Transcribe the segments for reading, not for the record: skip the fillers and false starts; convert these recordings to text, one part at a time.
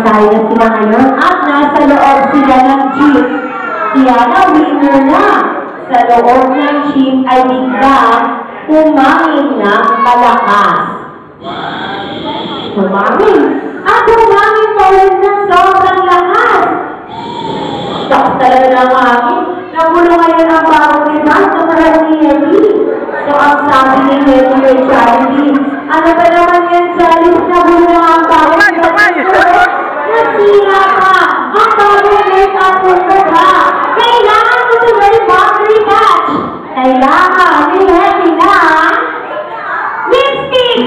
pamasahe na sila ngayon at nasa loob sila ng jeep. Tiana, winner na. Sa loob ng jeep ay biglang umangin ng malakas. Umangin. At umangin pa rin na sobrang lakas. Lakas talaga ng hangin. Nagulo ngayon ang bagong iba sa parang ni Eddie. So ang sabi ni Eddie kay Charlie, ano ba naman yan, Charlie? Nagulo na ang bagong iba. Nasira ka! Ang bagong iba ka! Kailangan mo sa very boundary catch! Kailangan ni Eddie na lipstick!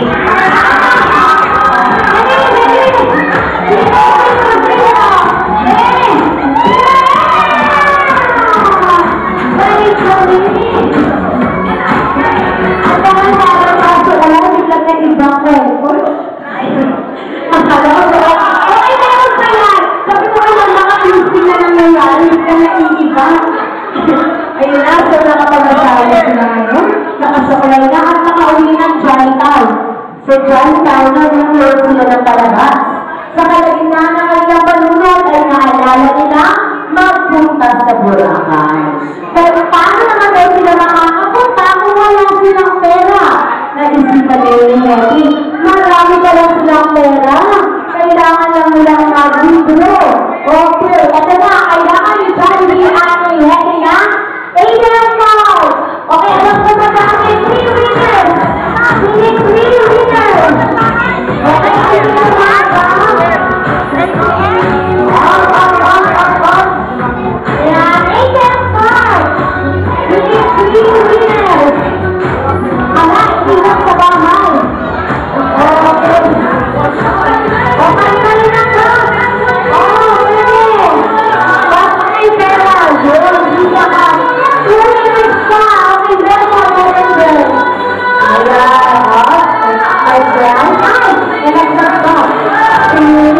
Ayun na, so nakapag-asawa sila ngayon. Nakasakulay na at nakauwi ng Johnnytown. Sa Johnnytown, nag-work sila ng palabas. Sa kalagitnaan ng kanilang panunod ay naalala nila magpunta sa Boracay. Pero paano naman daw sila makakapunta kung wala silang pera? Naisipan ni Eddie, marami ka lang silang pera. Kailangan lang nilang mag-withdraw. Okay, ito na, kailangan ni Johnny at ni Eddie na ATM cards! Okay, alam ko na natin 3 winners! Hindi 3 winners! Okay, ayun na ba? Ayan, ATM cards! Hindi 3 winners! Ala, hindi lang sa bahay. Okay. Okay, mali na ka! Okay! Basta may pera! Yun, hindi ka ka! Ayan, ay,